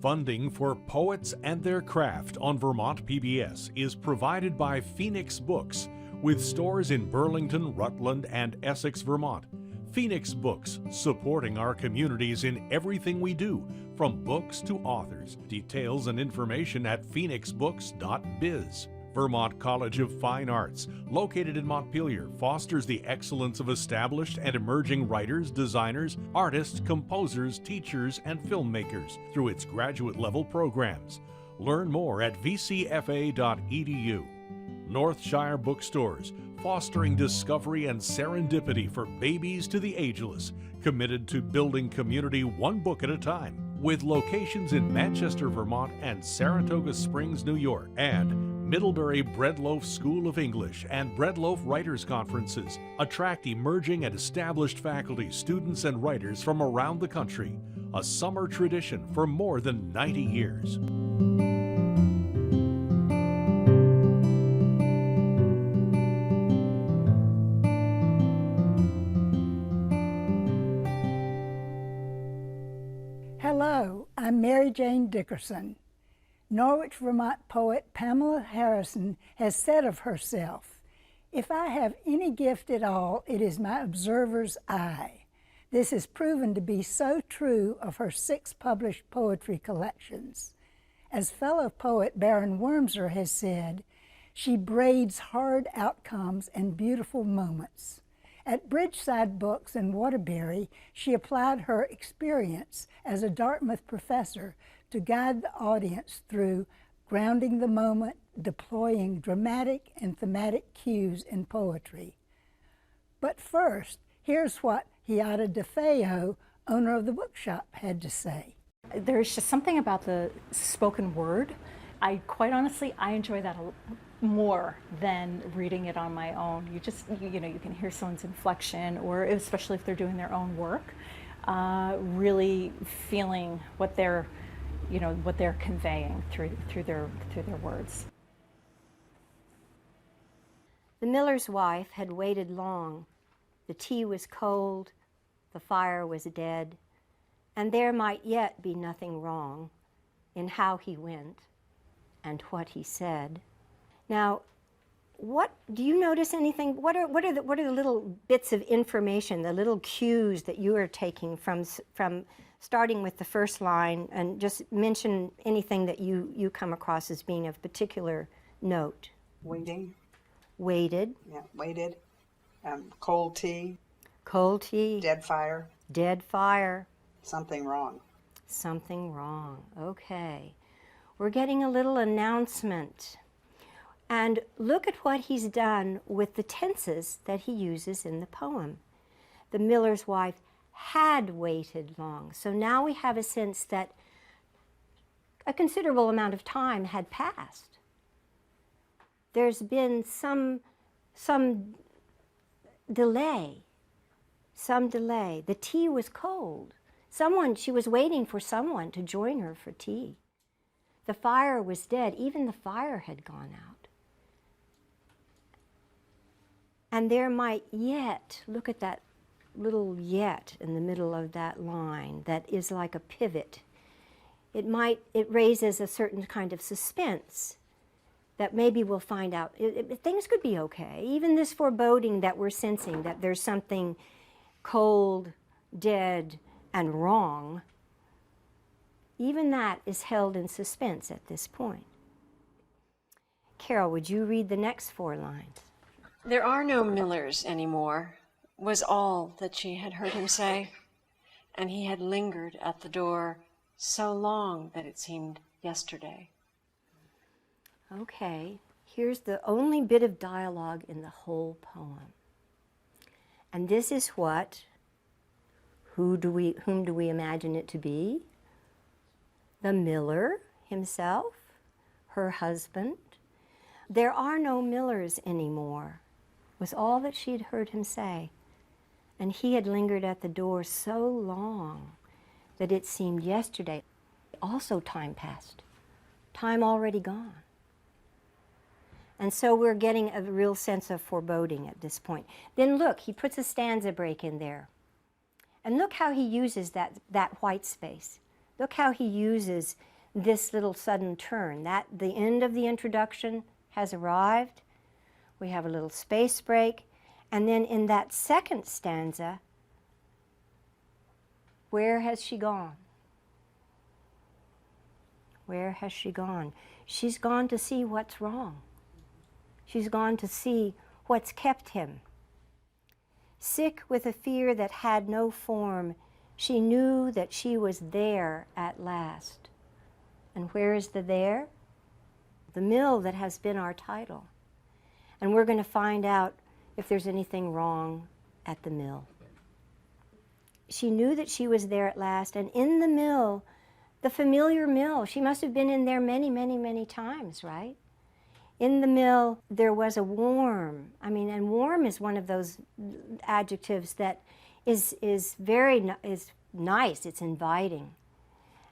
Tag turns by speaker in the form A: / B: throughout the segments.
A: Funding for Poets and Their Craft on Vermont PBS is provided by Phoenix Books, with stores in Burlington, Rutland, and Essex, Vermont. Phoenix Books, supporting our communities in everything we do, from books to authors. Details and information at phoenixbooks.biz. Vermont College of Fine Arts, located in Montpelier, fosters the excellence of established and emerging writers, designers, artists, composers, teachers, and filmmakers through its graduate-level programs. Learn more at vcfa.edu. Northshire Bookstores, fostering discovery and serendipity for babies to the ageless, committed to building community one book at a time, with locations in Manchester, Vermont, and Saratoga Springs, New York, and Middlebury Breadloaf School of English and Breadloaf Writers Conferences attract emerging and established faculty, students, and writers from around the country, a summer tradition for more than 90 years.
B: Hello, I'm Mary Jane Dickerson. Norwich, Vermont poet Pamela Harrison has said of herself, "If I have any gift at all, it is my observer's eye." This is proven to be so true of her 6 published poetry collections. As fellow poet Baron Wormser has said, she braids hard outcomes and beautiful moments. At Bridgeside Books in Waterbury, she applied her experience as a Dartmouth professor to guide the audience through grounding the moment, deploying dramatic and thematic cues in poetry. But first, here's what Hiata DeFeo, owner of the bookshop, had to say.
C: There's just something about the spoken word. Quite honestly, I enjoy that more than reading it on my own. You can hear someone's inflection, or especially if they're doing their own work, really feeling what they're conveying through their words.
D: The miller's wife had waited long. The tea was cold, the fire was dead, and there might yet be nothing wrong in how he went and what he said. Now, what do you notice anything? What are the little bits of information, the little cues that you are taking from starting with the first line, and just mention anything that you come across as being of particular note?
E: Waiting.
D: Waited.
E: Yeah, waited. Cold tea.
D: Cold tea.
E: Dead fire.
D: Dead fire.
E: Something wrong.
D: Something wrong. Okay. We're getting a little announcement. And look at what he's done with the tenses that he uses in the poem. The miller's wife had waited long. So now we have a sense that a considerable amount of time had passed. There's been some delay. The tea was cold. She was waiting for someone to join her for tea. The fire was dead. Even the fire had gone out. And there might yet, look at that little yet in the middle of that line that is like a pivot. It raises a certain kind of suspense that maybe we'll find out. Things could be okay. Even this foreboding that we're sensing, that there's something cold, dead, and wrong, even that is held in suspense at this point. Carol, would you read the next 4 lines?
F: "There are no millers anymore," was all that she had heard him say, and he had lingered at the door so long that it seemed yesterday.
D: Okay, here's the only bit of dialogue in the whole poem. And this is whom do we imagine it to be? The miller himself, her husband. "There are no millers anymore," was all that she had heard him say. And he had lingered at the door so long that it seemed yesterday. Also time passed, time already gone. And so we're getting a real sense of foreboding at this point. Then look, he puts a stanza break in there. And look how he uses that white space. Look how he uses this little sudden turn. That the end of the introduction has arrived. We have a little space break. And then in that second stanza, where has she gone? Where has she gone? She's gone to see what's wrong. She's gone to see what's kept him. Sick with a fear that had no form, she knew that she was there at last. And where is the there? The mill that has been our title. And we're going to find out if there's anything wrong at the mill. She knew that she was there at last, and in the mill, the familiar mill, she must have been in there many, many, many times, right? In the mill, there was a warm. And warm is one of those adjectives that is nice, it's inviting.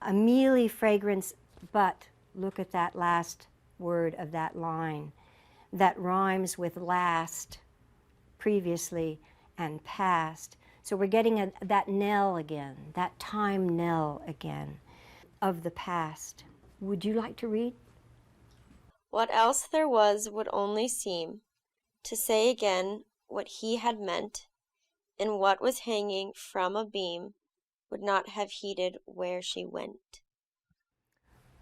D: A mealy fragrance, but look at that last word of that line that rhymes with last, previously, and past. So we're getting that knell again, that time knell again of the past. Would you like to read?
G: What else there was would only seem to say again what he had meant, and what was hanging from a beam would not have heeded where she went.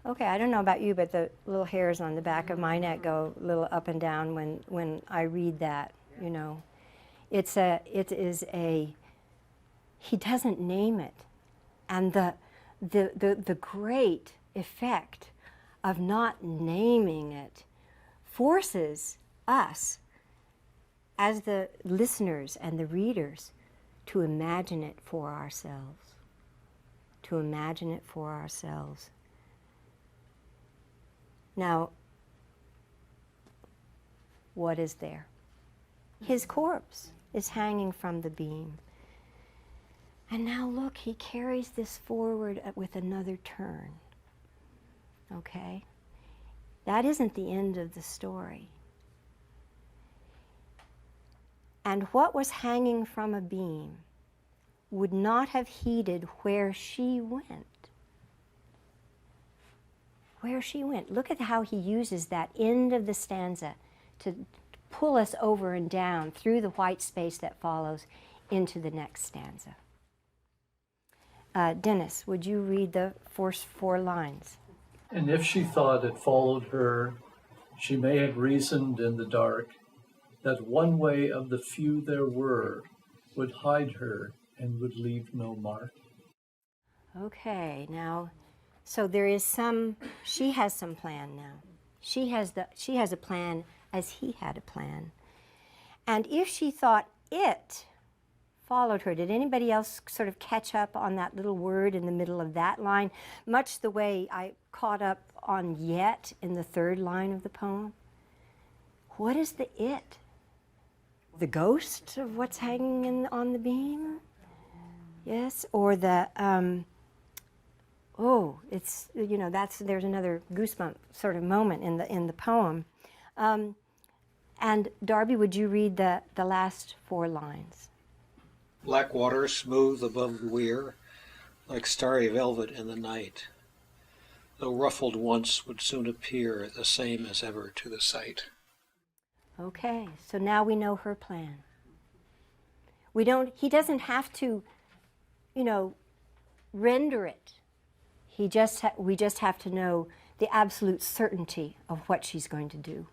D: Okay, I don't know about you, but the little hairs on the back of my neck go a little up and down when I read that, you know. It is a, he doesn't name it. And the great effect of not naming it forces us, as the listeners and the readers, to imagine it for ourselves. To imagine it for ourselves. Now, what is there? His corpse is hanging from the beam. And now look, he carries this forward with another turn. Okay? That isn't the end of the story. And what was hanging from a beam would not have heeded where she went. Where she went. Look at how he uses that end of the stanza to pull us over and down through the white space that follows into the next stanza. Dennis, would you read the first 4 lines?
H: And if she thought it followed her, she may have reasoned in the dark that one way of the few there were would hide her and would leave no mark.
D: Okay, now, so there is she has some plan now. She has a plan as he had a plan. And if she thought it followed her, did anybody else sort of catch up on that little word in the middle of that line? Much the way I caught up on yet in the 3rd line of the poem. What is the it? The ghost of what's hanging on the beam? Yes, or the, it's, you know, there's another goosebump sort of moment in the poem. And Darby, would you read the last 4 lines?
I: Black water smooth above the weir, like starry velvet in the night, though ruffled once would soon appear the same as ever to the sight.
D: Okay, so now we know her plan. He doesn't have to, you know, render it. We just have to know the absolute certainty of what she's going to do.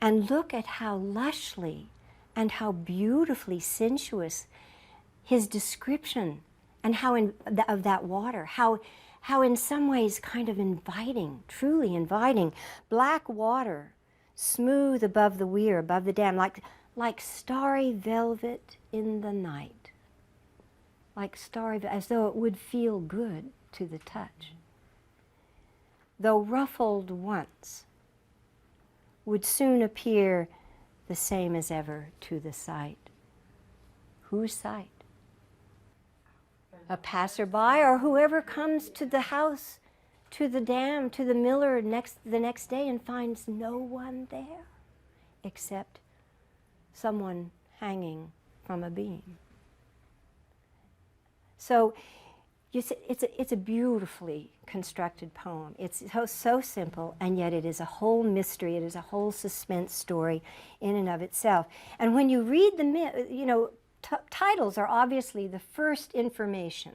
D: And look at how lushly and how beautifully sensuous his description and of that water, how in some ways kind of inviting, truly inviting. Black water, smooth above the weir, above the dam, like starry velvet in the night. Like starry, as though it would feel good to the touch. Though ruffled once, would soon appear the same as ever to the sight. Whose sight? A passerby, or whoever comes to the house, to the dam, to the miller the next day and finds no one there except someone hanging from a beam. So It's a beautifully constructed poem. It's so simple, and yet it is a whole mystery. It is a whole suspense story in and of itself. And when you read titles are obviously the first information,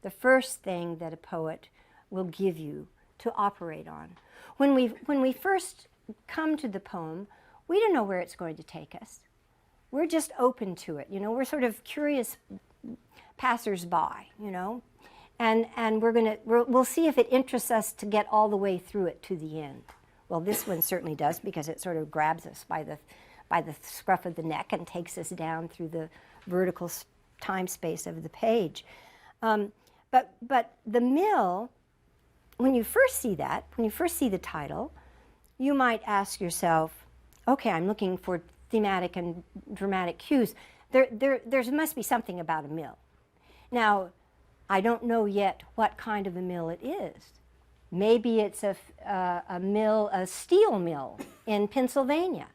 D: the first thing that a poet will give you to operate on. When we first come to the poem, we don't know where it's going to take us. We're just open to it. We're sort of curious passers-by, and we'll see if it interests us to get all the way through it to the end. Well, this one certainly does, because it sort of grabs us by the scruff of the neck and takes us down through the vertical time space of the page. But the mill, when you first see the title, you might ask yourself, okay, I'm looking for thematic and dramatic cues. There must be something about a mill. Now, I don't know yet what kind of a mill it is. Maybe it's a steel mill in Pennsylvania,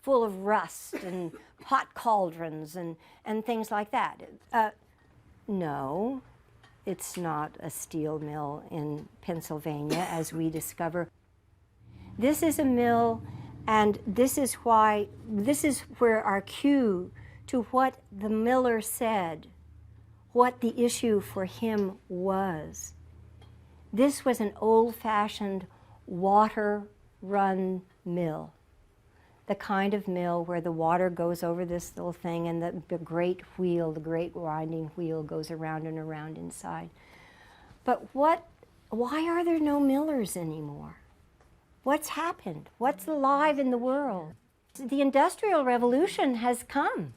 D: full of rust and hot cauldrons and things like that. No, it's not a steel mill in Pennsylvania, as we discover. This is a mill, and this is where our cue to what the miller said, what the issue for him was. This was an old-fashioned water-run mill, the kind of mill where the water goes over this little thing and the great wheel, the great winding wheel, goes around and around inside. But why are there no millers anymore? What's happened? What's alive in the world? The Industrial Revolution has come,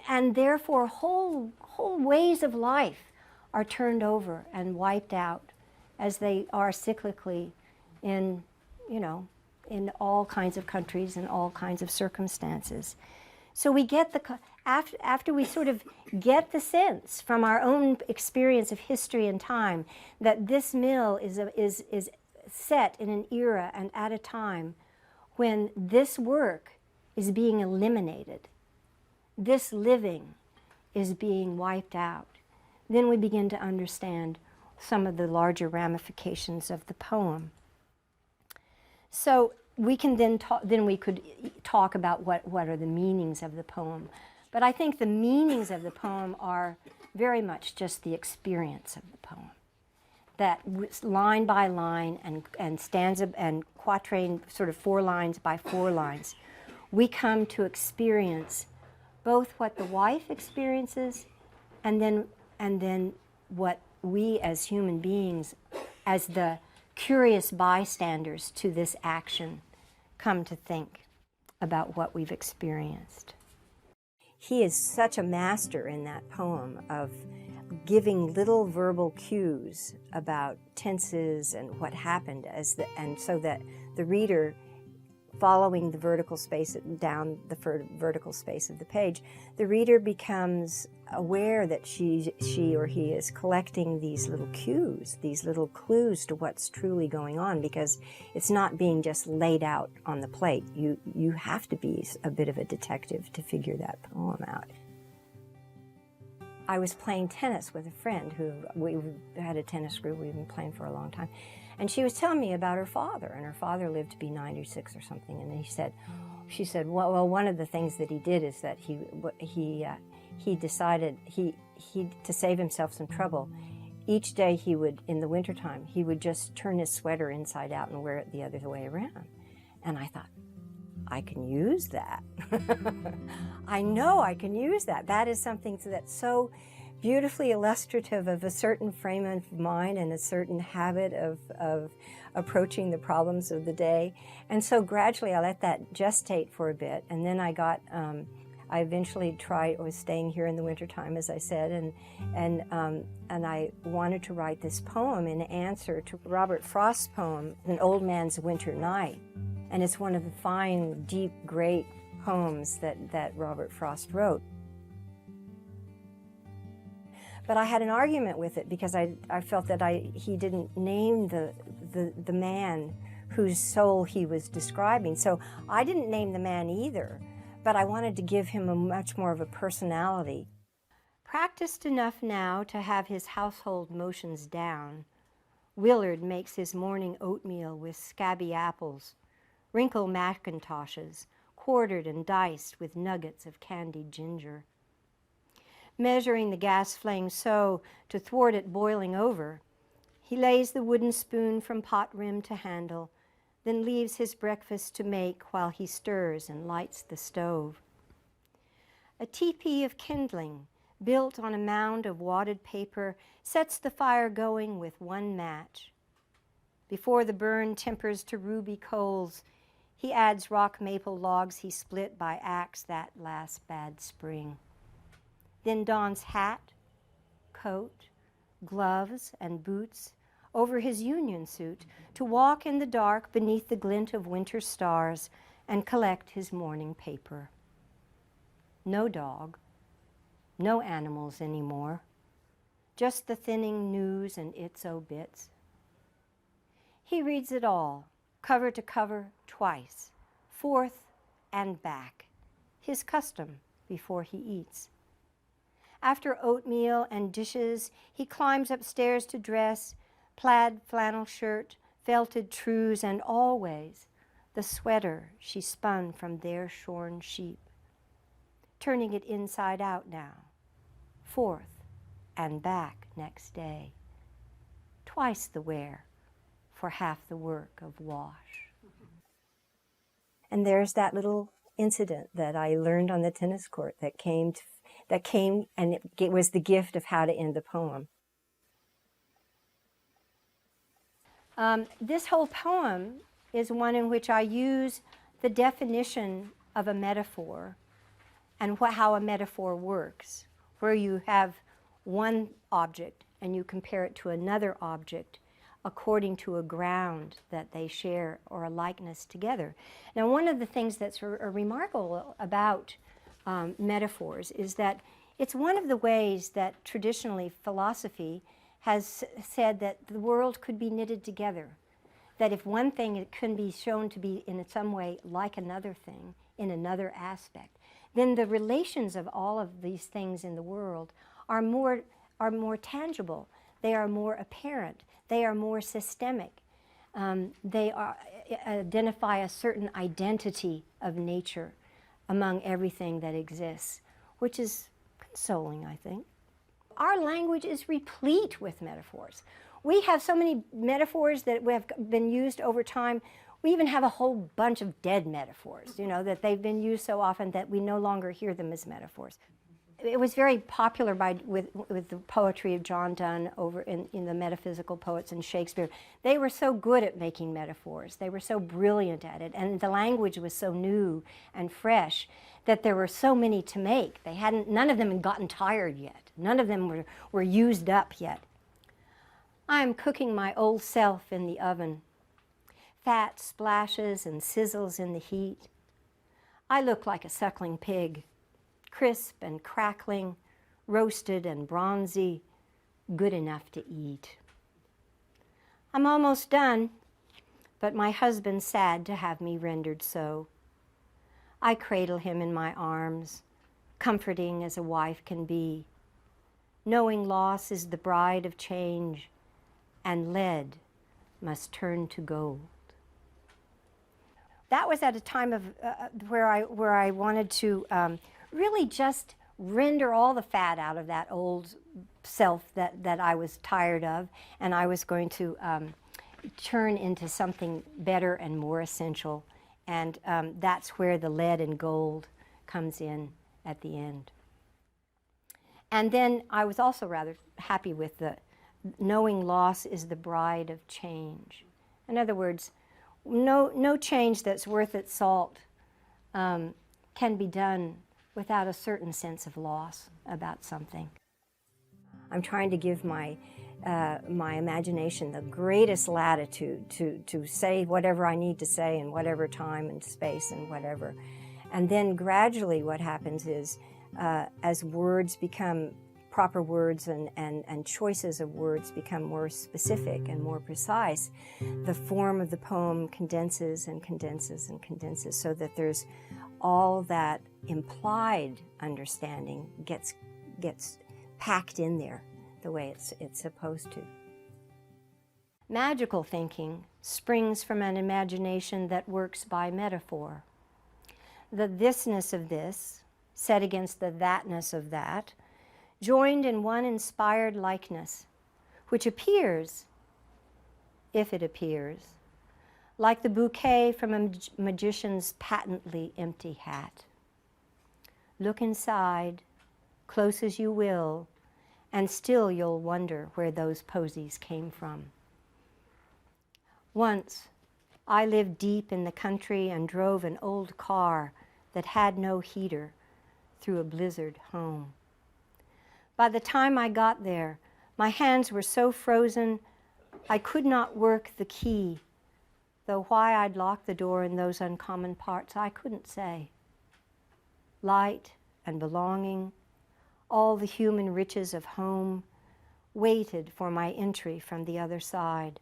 D: and therefore whole ways of life are turned over and wiped out, as they are cyclically in all kinds of countries and all kinds of circumstances. So we get after we sort of get the sense from our own experience of history and time that this mill is set in an era and at a time when this work is being eliminated, this living is being wiped out, then we begin to understand some of the larger ramifications of the poem. So we can then we could talk about what are the meanings of the poem. But I think the meanings of the poem are very much just the experience of the poem. That line by line and stanza and quatrain, sort of 4 lines by 4 lines, we come to experience both what the wife experiences and then what we as human beings, as the curious bystanders to this action, come to think about what we've experienced. He is such a master in that poem of giving little verbal cues about tenses and what happened, and so that the reader, following the vertical space down the vertical space of the page, the reader becomes aware that she or he is collecting these little cues, these little clues to what's truly going on, because it's not being just laid out on the plate. You have to be a bit of a detective to figure that poem out. I was playing tennis with a friend who we had a tennis group we've been playing for a long time, and she was telling me about her father, and her father lived to be 96 or something, and she said, well, one of the things that he did is that he decided to save himself some trouble. Each day he would, in the wintertime, he would just turn his sweater inside out and wear it the other way around. And I thought, I can use that. I know I can use that. That is something that's so beautifully illustrative of a certain frame of mind and a certain habit of approaching the problems of the day. And so gradually I let that gestate for a bit, and then I eventually I was staying here in the wintertime, as I said, and I wanted to write this poem in answer to Robert Frost's poem, An Old Man's Winter Night. And it's one of the fine, deep, great poems that Robert Frost wrote. But I had an argument with it because I felt that he didn't name the man whose soul he was describing. So I didn't name the man either, but I wanted to give him a much more of a personality Practiced enough now to have his household motions down, Willard makes his morning oatmeal with scabby apples, wrinkle macintoshes, quartered and diced with nuggets of candied ginger. Measuring the gas flame so to thwart it boiling over, he lays the wooden spoon from pot rim to handle, then leaves his breakfast to make while he stirs and lights the stove. A teepee of kindling, built on a mound of wadded paper, sets the fire going with one match. Before the burn tempers to ruby coals, he adds rock maple logs he split by axe that last bad spring. Then dons hat, coat, gloves, and boots over his union suit to walk in the dark beneath the glint of winter stars and collect his morning paper. No dog, no animals anymore, just the thinning news and its obits. He reads it all, cover to cover, twice, forth and back, his custom before he eats. After oatmeal and dishes, he climbs upstairs to dress, plaid flannel shirt, felted trews, and always the sweater she spun from their shorn sheep. Turning it inside out now, forth and back next day. Twice the wear for half the work of wash. And there's that little incident that I learned on the tennis court that came and it was the gift of how to end the poem. This whole poem is one in which I use the definition of a metaphor and how a metaphor works, where you have one object and you compare it to another object according to a ground that they share or a likeness together. Now, one of the things that's remarkable about metaphors is that it's one of the ways that traditionally philosophy has said that the world could be knitted together, that if one thing it can be shown to be in some way like another thing in another aspect, then the relations of all of these things in the world are more tangible, they are more apparent, they are more systemic. They identify a certain identity of nature among everything that exists, which is consoling, I think. Our language is replete with metaphors. We have so many metaphors that have been used over time. We even have a whole bunch of dead metaphors, that they've been used so often that we no longer hear them as metaphors. It was very popular with the poetry of John Donne over in the metaphysical poets and Shakespeare. They were so good at making metaphors. They were so brilliant at it. And the language was so new and fresh that there were so many to make. None of them had gotten tired yet. None of them were used up yet. I am cooking my old self in the oven. Fat splashes and sizzles in the heat. I look like a suckling pig, crisp and crackling, roasted and bronzy, good enough to eat. I'm almost done, but my husband's sad to have me rendered so. I cradle him in my arms, comforting as a wife can be, knowing loss is the bride of change, and lead must turn to gold. That was at a time of where I wanted to really just render all the fat out of that old self that I was tired of, and I was going to turn into something better and more essential. And that's where the lead and gold comes in at the end. And then I was also rather happy with the knowing loss is the bride of change. In other words, no change that's worth its salt can be done without a certain sense of loss about something. I'm trying to give my imagination the greatest latitude to say whatever I need to say in whatever time and space and whatever. And then gradually what happens is as words become proper words and choices of words become more specific and more precise, the form of the poem condenses and condenses and condenses so that there's all that implied understanding gets packed in there the way it's supposed to. Magical thinking springs from an imagination that works by metaphor. The thisness of this, set against the thatness of that, joined in one inspired likeness, which appears, if it appears, like the bouquet from a magician's patently empty hat. Look inside, close as you will, and still you'll wonder where those posies came from. Once, I lived deep in the country and drove an old car that had no heater through a blizzard home. By the time I got there, my hands were so frozen I could not work the key, though why I'd locked the door in those uncommon parts I couldn't say. Light and belonging, all the human riches of home, waited for my entry from the other side.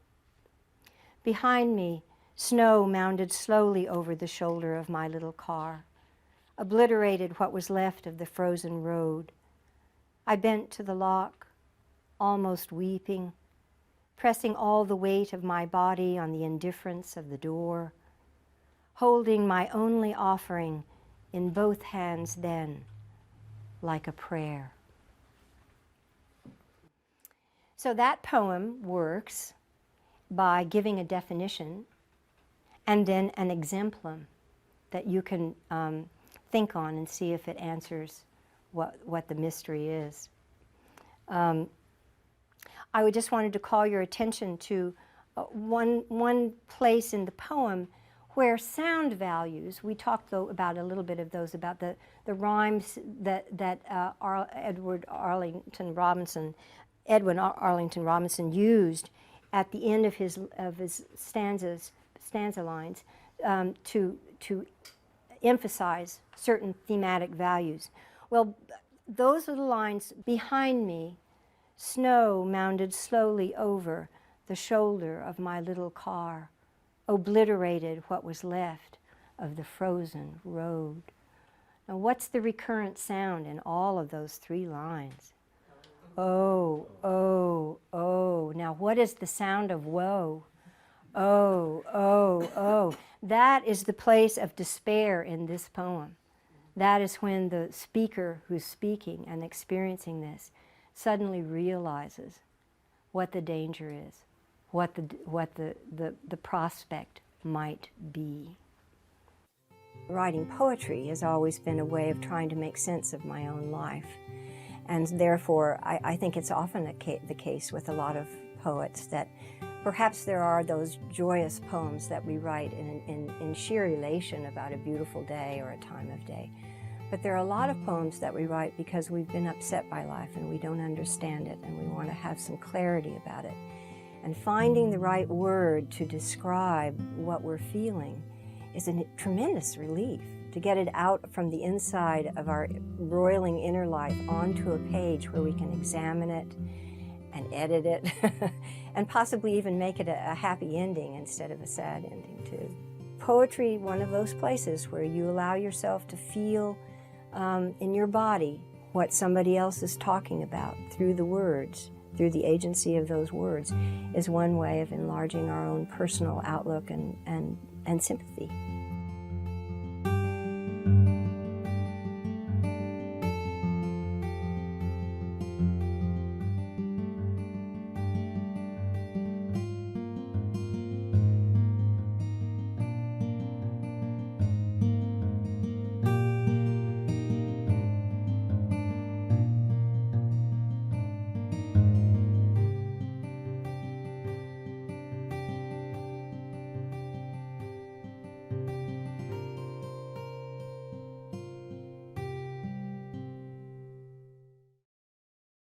D: Behind me, snow mounded slowly over the shoulder of my little car, obliterated what was left of the frozen road. I bent to the lock, almost weeping, pressing all the weight of my body on the indifference of the door, holding my only offering in both hands then, like a prayer. So that poem works by giving a definition and then an exemplum that you can think on and see if it answers what the mystery is. I would just wanted to call your attention to one place in the poem where sound values, we talked though about a little bit of those, about the rhymes that Edwin Arlington Robinson used at the end of his stanza lines to emphasize certain thematic values. Well, those are the lines: behind me, snow mounded slowly over the shoulder of my little car, obliterated what was left of the frozen road. Now, what's the recurrent sound in all of those three lines? Oh, oh, oh. Now, what is the sound of woe? Oh, oh, oh. That is the place of despair in this poem. That is when the speaker who's speaking and experiencing this suddenly realizes what the danger is, what the prospect might be. Writing poetry has always been a way of trying to make sense of my own life. And therefore, I think it's often the case with a lot of poets that perhaps there are those joyous poems that we write in sheer elation about a beautiful day or a time of day. But there are a lot of poems that we write because we've been upset by life and we don't understand it and we want to have some clarity about it. And finding the right word to describe what we're feeling is a tremendous relief, to get it out from the inside of our roiling inner life onto a page where we can examine it and edit it and possibly even make it a happy ending instead of a sad ending too. Poetry, one of those places where you allow yourself to feel in your body what somebody else is talking about through the words, through the agency of those words, is one way of enlarging our own personal outlook and sympathy.